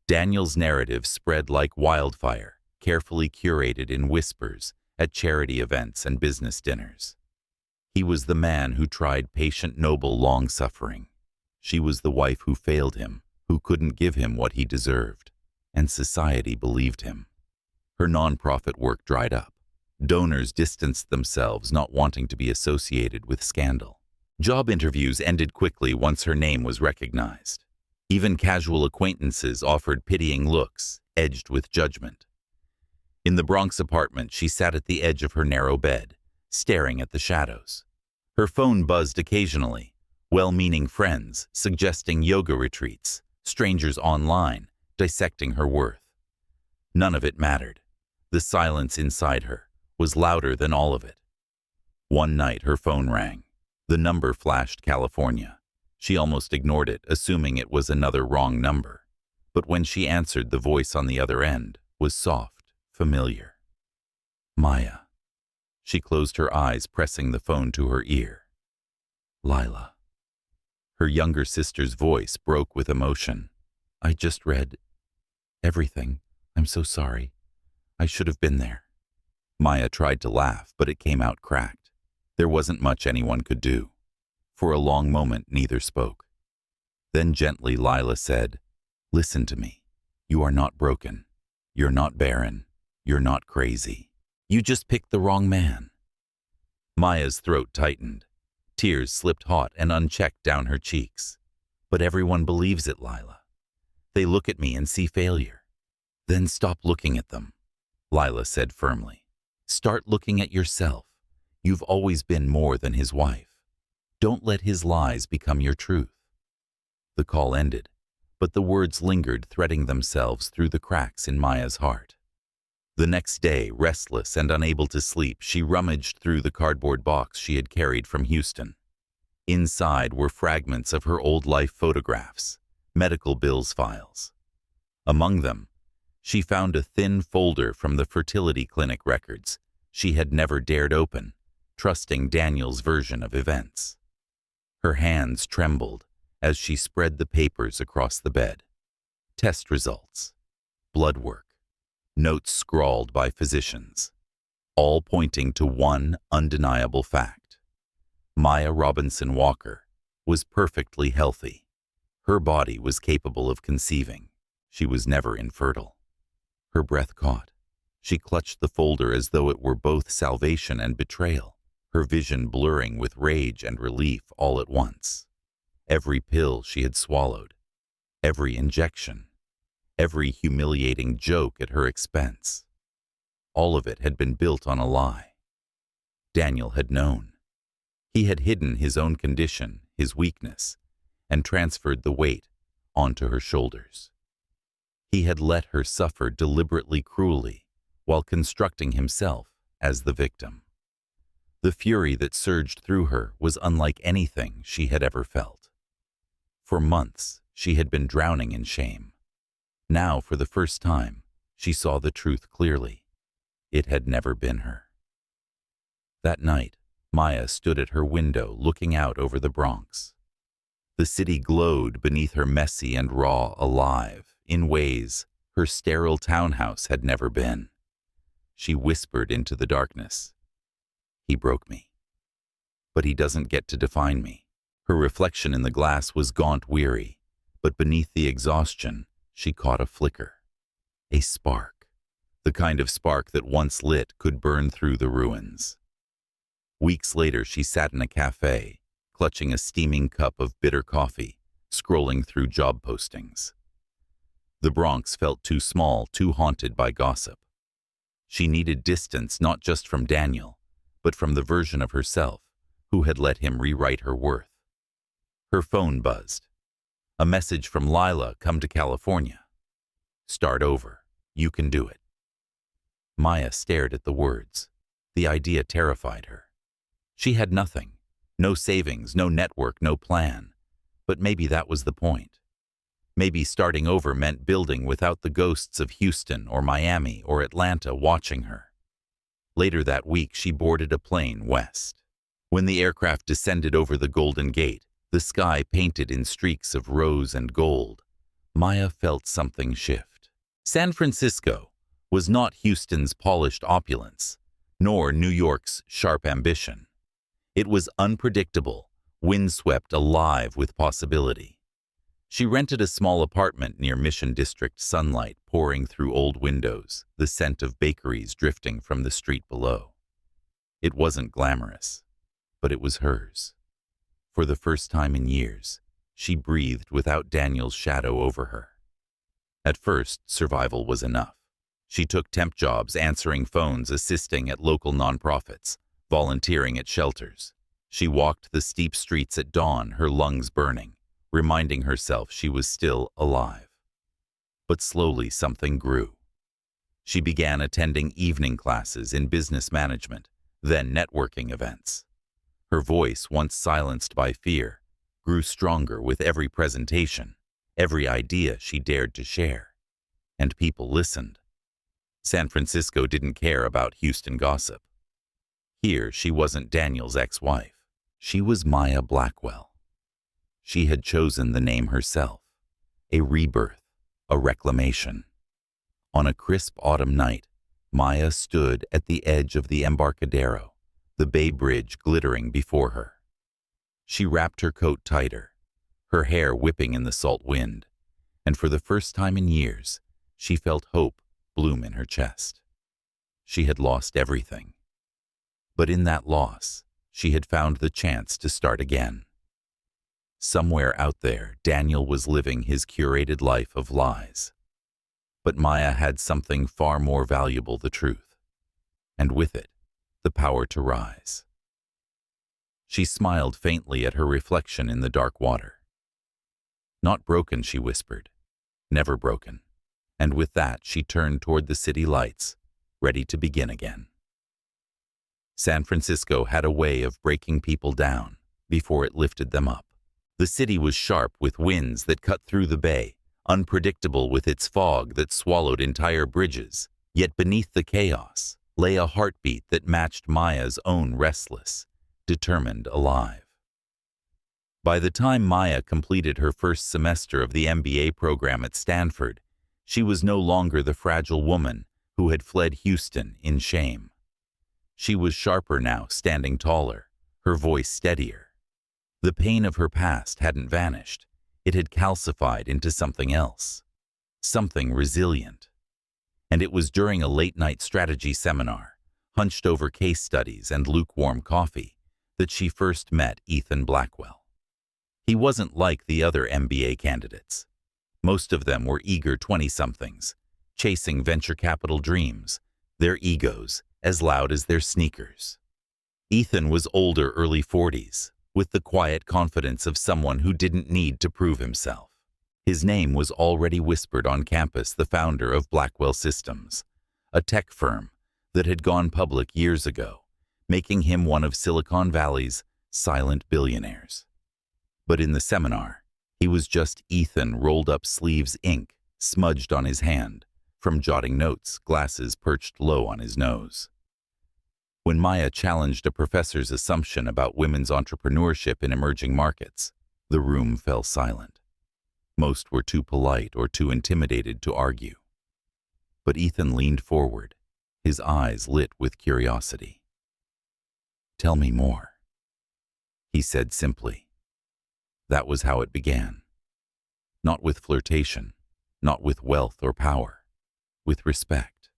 Daniel's narrative spread like wildfire, carefully curated in whispers at charity events and business dinners. He was the man who tried patient, noble long-suffering. She was the wife who failed him, who couldn't give him what he deserved, and society believed him. Her nonprofit work dried up. Donors distanced themselves, not wanting to be associated with scandal. Job interviews ended quickly once her name was recognized. Even casual acquaintances offered pitying looks, edged with judgment. In the Bronx apartment, she sat at the edge of her narrow bed, staring at the shadows. Her phone buzzed occasionally, well-meaning friends suggesting yoga retreats, strangers online dissecting her worth. None of it mattered. The silence inside her was louder than all of it. One night her phone rang. The number flashed California. She almost ignored it, assuming it was another wrong number. But when she answered, the voice on the other end was soft, familiar. Maya. She closed her eyes, pressing the phone to her ear. Lila. Her younger sister's voice broke with emotion. I just read everything. I'm so sorry. I should have been there. Maya tried to laugh, but it came out cracked. There wasn't much anyone could do. For a long moment, neither spoke. Then gently, Lila said, Listen to me. You are not broken. You're not barren. You're not crazy. You just picked the wrong man. Maya's throat tightened. Tears slipped hot and unchecked down her cheeks. But everyone believes it, Lila. They look at me and see failure. Then stop looking at them, Lila said firmly. Start looking at yourself. You've always been more than his wife. Don't let his lies become your truth. The call ended, but the words lingered, threading themselves through the cracks in Maya's heart. The next day, restless and unable to sleep, she rummaged through the cardboard box she had carried from Houston. Inside were fragments of her old life photographs, medical bills files. Among them, she found a thin folder from the fertility clinic records she had never dared open, trusting Daniel's version of events. Her hands trembled as she spread the papers across the bed. Test results, blood work, notes scrawled by physicians, all pointing to one undeniable fact. Maya Robinson Walker was perfectly healthy. Her body was capable of conceiving. She was never infertile. Her breath caught. She clutched the folder as though it were both salvation and betrayal, her vision blurring with rage and relief all at once. Every pill she had swallowed, every injection, every humiliating joke at her expense, all of it had been built on a lie. Daniel had known. He had hidden his own condition, his weakness, and transferred the weight onto her shoulders. He had let her suffer deliberately cruelly while constructing himself as the victim. The fury that surged through her was unlike anything she had ever felt. For months, she had been drowning in shame. Now, for the first time, she saw the truth clearly. It had never been her. That night, Maya stood at her window looking out over the Bronx. The city glowed beneath her, messy and raw, alive, in ways her sterile townhouse had never been. She whispered into the darkness, "He broke me. But he doesn't get to define me." Her reflection in the glass was gaunt, weary, but beneath the exhaustion, she caught a flicker. A spark. The kind of spark that once lit could burn through the ruins. Weeks later, she sat in a cafe, clutching a steaming cup of bitter coffee, scrolling through job postings. The Bronx felt too small, too haunted by gossip. She needed distance not just from Daniel, but from the version of herself who had let him rewrite her worth. Her phone buzzed. A message from Lila: "Come to California. Start over. You can do it." Maya stared at the words. The idea terrified her. She had nothing. No savings, no network, no plan. But maybe that was the point. Maybe starting over meant building without the ghosts of Houston or Miami or Atlanta watching her. Later that week, she boarded a plane west. When the aircraft descended over the Golden Gate, the sky painted in streaks of rose and gold, Maya felt something shift. San Francisco was not Houston's polished opulence, nor New York's sharp ambition. It was unpredictable, windswept, alive with possibility. She rented a small apartment near Mission District, sunlight pouring through old windows, the scent of bakeries drifting from the street below. It wasn't glamorous, but it was hers. For the first time in years, she breathed without Daniel's shadow over her. At first, survival was enough. She took temp jobs, answering phones, assisting at local nonprofits, volunteering at shelters. She walked the steep streets at dawn, her lungs burning, reminding herself she was still alive. But slowly something grew. She began attending evening classes in business management, then networking events. Her voice, once silenced by fear, grew stronger with every presentation, every idea she dared to share. And people listened. San Francisco didn't care about Houston gossip. Here, she wasn't Daniel's ex-wife. She was Maya Blackwell. She had chosen the name herself, a rebirth, a reclamation. On a crisp autumn night, Maya stood at the edge of the Embarcadero, the Bay Bridge glittering before her. She wrapped her coat tighter, her hair whipping in the salt wind, and for the first time in years, she felt hope bloom in her chest. She had lost everything. But in that loss, she had found the chance to start again. Somewhere out there, Daniel was living his curated life of lies. But Maya had something far more valuable: the truth. And with it, the power to rise. She smiled faintly at her reflection in the dark water. "Not broken," she whispered. "Never broken." And with that, she turned toward the city lights, ready to begin again. San Francisco had a way of breaking people down before it lifted them up. The city was sharp with winds that cut through the bay, unpredictable with its fog that swallowed entire bridges. Yet beneath the chaos lay a heartbeat that matched Maya's own, restless, determined, alive. By the time Maya completed her first semester of the MBA program at Stanford, she was no longer the fragile woman who had fled Houston in shame. She was sharper now, standing taller, her voice steadier. The pain of her past hadn't vanished. It had calcified into something else, something resilient. And it was during a late-night strategy seminar, hunched over case studies and lukewarm coffee, that she first met Ethan Blackwell. He wasn't like the other MBA candidates. Most of them were eager 20-somethings, chasing venture capital dreams, their egos as loud as their sneakers. Ethan was older, early 40s, with the quiet confidence of someone who didn't need to prove himself. His name was already whispered on campus, the founder of Blackwell Systems, a tech firm that had gone public years ago, making him one of Silicon Valley's silent billionaires. But in the seminar, he was just Ethan, rolled up sleeves, ink smudged on his hand, from jotting notes, glasses perched low on his nose. When Maya challenged a professor's assumption about women's entrepreneurship in emerging markets, the room fell silent. Most were too polite or too intimidated to argue. But Ethan leaned forward, his eyes lit with curiosity. "Tell me more," he said simply. That was how it began. Not with flirtation, not with wealth or power, with respect.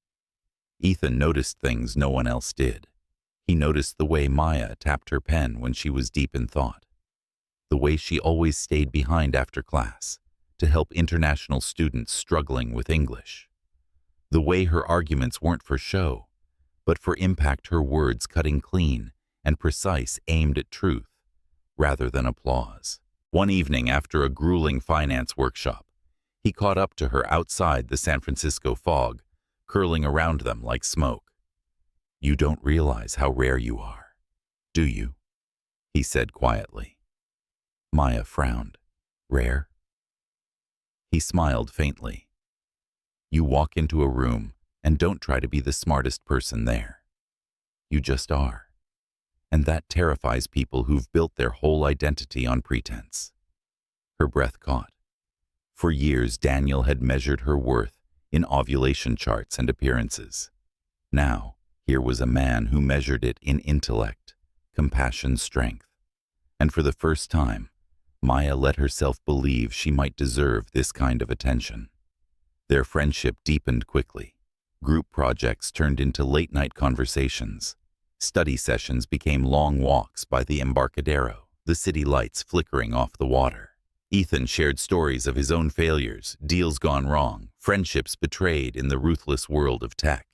Ethan noticed things no one else did. He noticed the way Maya tapped her pen when she was deep in thought, the way she always stayed behind after class to help international students struggling with English, the way her arguments weren't for show, but for impact, her words cutting clean and precise, aimed at truth rather than applause. One evening after a grueling finance workshop, he caught up to her outside, the San Francisco fog curling around them like smoke. "You don't realize how rare you are, do you?" he said quietly. Maya frowned. "Rare?" He smiled faintly. "You walk into a room and don't try to be the smartest person there. You just are. And that terrifies people who've built their whole identity on pretense." Her breath caught. For years, Daniel had measured her worth in ovulation charts and appearances. Now, here was a man who measured it in intellect, compassion, strength. And for the first time, Maya let herself believe she might deserve this kind of attention. Their friendship deepened quickly. Group projects turned into late-night conversations. Study sessions became long walks by the Embarcadero, the city lights flickering off the water. Ethan shared stories of his own failures, deals gone wrong, friendships betrayed in the ruthless world of tech.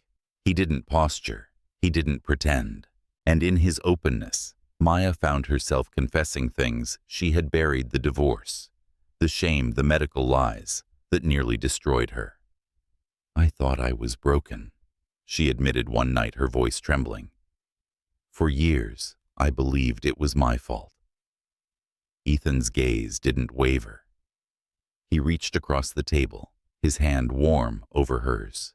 He didn't posture, he didn't pretend. And in his openness, Maya found herself confessing things she had buried: the divorce, the shame, the medical lies that nearly destroyed her. "I thought I was broken," she admitted one night, her voice trembling. "For years, I believed it was my fault." Ethan's gaze didn't waver. He reached across the table, his hand warm over hers.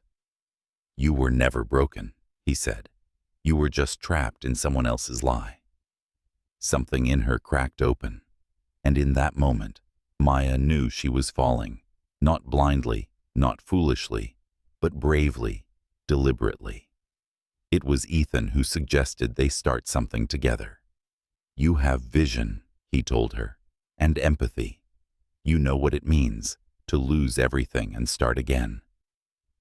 "You were never broken," he said. "You were just trapped in someone else's lie." Something in her cracked open, and in that moment, Maya knew she was falling, not blindly, not foolishly, but bravely, deliberately. It was Ethan who suggested they start something together. "You have vision," he told her, "and empathy. You know what it means to lose everything and start again.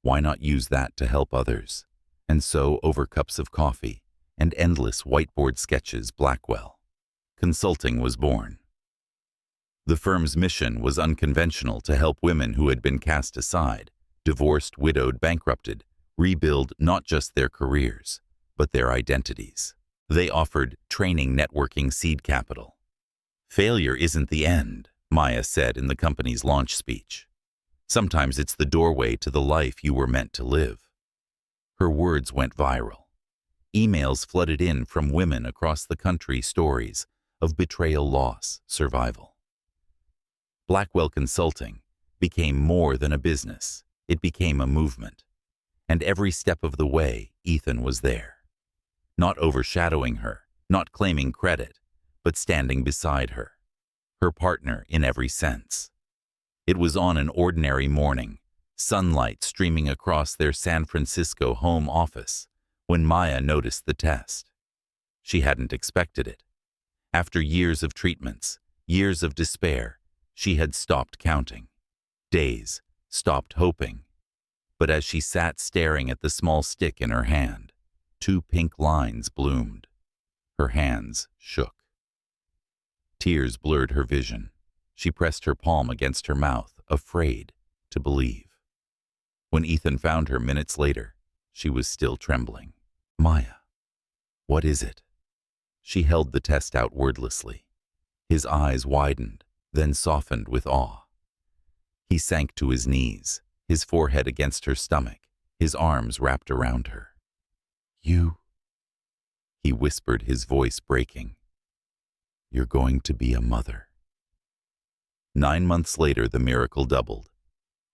Why not use that to help others?" And so, over cups of coffee and endless whiteboard sketches, Blackwell Consulting was born. The firm's mission was unconventional: to help women who had been cast aside, divorced, widowed, bankrupted, rebuild not just their careers, but their identities. They offered training, networking, seed capital. "Failure isn't the end," Maya said in the company's launch speech. "Sometimes it's the doorway to the life you were meant to live." Her words went viral. Emails flooded in from women across the country, stories of betrayal, loss, survival. Blackwell Consulting became more than a business. It became a movement. And every step of the way, Ethan was there. Not overshadowing her, not claiming credit, but standing beside her. Her partner in every sense. It was on an ordinary morning, sunlight streaming across their San Francisco home office, when Maya noticed the test. She hadn't expected it. After years of treatments, years of despair, she had stopped counting. Days, stopped hoping. But as she sat staring at the small stick in her hand, 2 pink lines bloomed. Her hands shook. Tears blurred her vision. She pressed her palm against her mouth, afraid to believe. When Ethan found her minutes later, she was still trembling. "Maya, what is it?" She held the test out wordlessly. His eyes widened, then softened with awe. He sank to his knees, his forehead against her stomach, his arms wrapped around her. "You," he whispered, his voice breaking. "You're going to be a mother." 9 months later, the miracle doubled.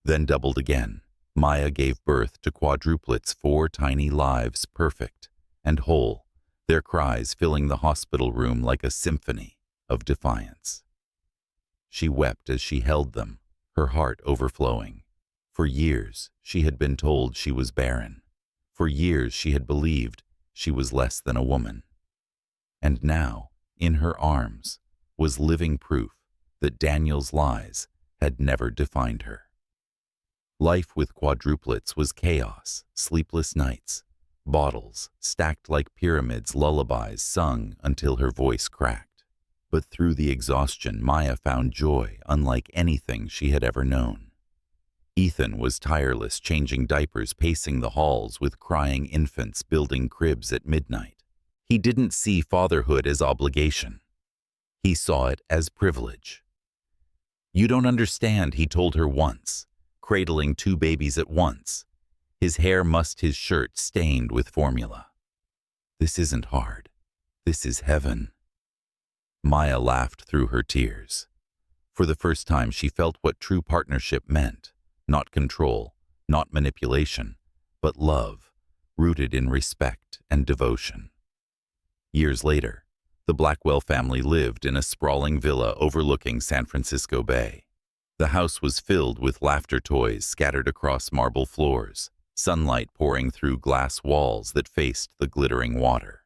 Then doubled again. Maya gave birth to quadruplets, 4 tiny lives, perfect and whole, their cries filling the hospital room like a symphony of defiance. She wept as she held them, her heart overflowing. For years, she had been told she was barren. For years, she had believed she was less than a woman. And now, in her arms, was living proof that Daniel's lies had never defined her. Life with quadruplets was chaos, sleepless nights, bottles stacked like pyramids, lullabies sung until her voice cracked. But through the exhaustion, Maya found joy unlike anything she had ever known. Ethan was tireless, changing diapers, pacing the halls with crying infants, building cribs at midnight. He didn't see fatherhood as obligation. He saw it as privilege. "You don't understand," he told her once, cradling 2 babies at once, his hair mussed, his shirt stained with formula. "This isn't hard. This is heaven." Maya laughed through her tears. For the first time, she felt what true partnership meant. Not control, not manipulation, but love, rooted in respect and devotion. Years later, the Blackwell family lived in a sprawling villa overlooking San Francisco Bay. The house was filled with laughter toys scattered across marble floors, sunlight pouring through glass walls that faced the glittering water.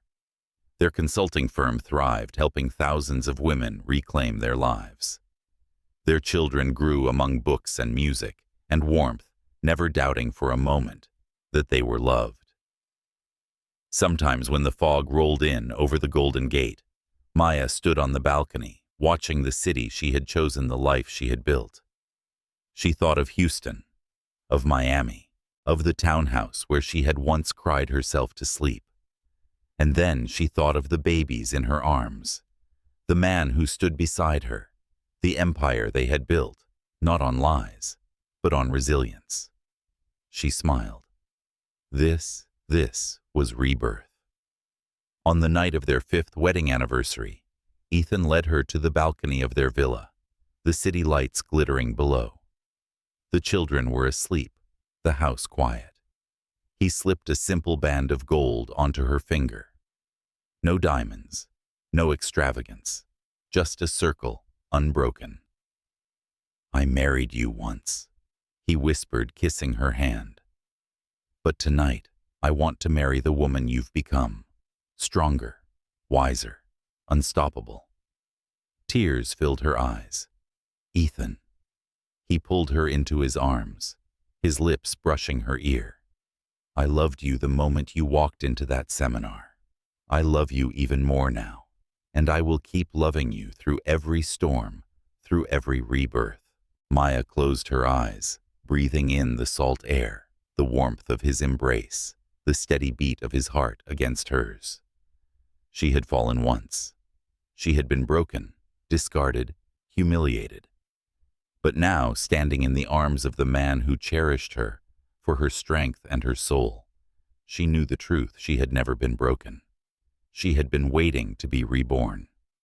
Their consulting firm thrived, helping thousands of women reclaim their lives. Their children grew among books and music and warmth, never doubting for a moment that they were loved. Sometimes when the fog rolled in over the Golden Gate, Maya stood on the balcony, watching the city she had chosen, the life she had built. She thought of Houston, of Miami, of the townhouse where she had once cried herself to sleep. And then she thought of the babies in her arms, the man who stood beside her, the empire they had built, not on lies, but on resilience. She smiled. This was rebirth. On the night of their 5th wedding anniversary, Ethan led her to the balcony of their villa, the city lights glittering below. The children were asleep, the house quiet. He slipped a simple band of gold onto her finger. No diamonds, no extravagance, just a circle, unbroken. "I married you once," he whispered, kissing her hand. "But tonight, I want to marry the woman you've become. Stronger, wiser, unstoppable." Tears filled her eyes. "Ethan." He pulled her into his arms, his lips brushing her ear. "I loved you the moment you walked into that seminar. I love you even more now, and I will keep loving you through every storm, through every rebirth." Maya closed her eyes, breathing in the salt air, the warmth of his embrace, the steady beat of his heart against hers. She had fallen once. She had been broken, discarded, humiliated. But now, standing in the arms of the man who cherished her for her strength and her soul, she knew the truth: she had never been broken. She had been waiting to be reborn.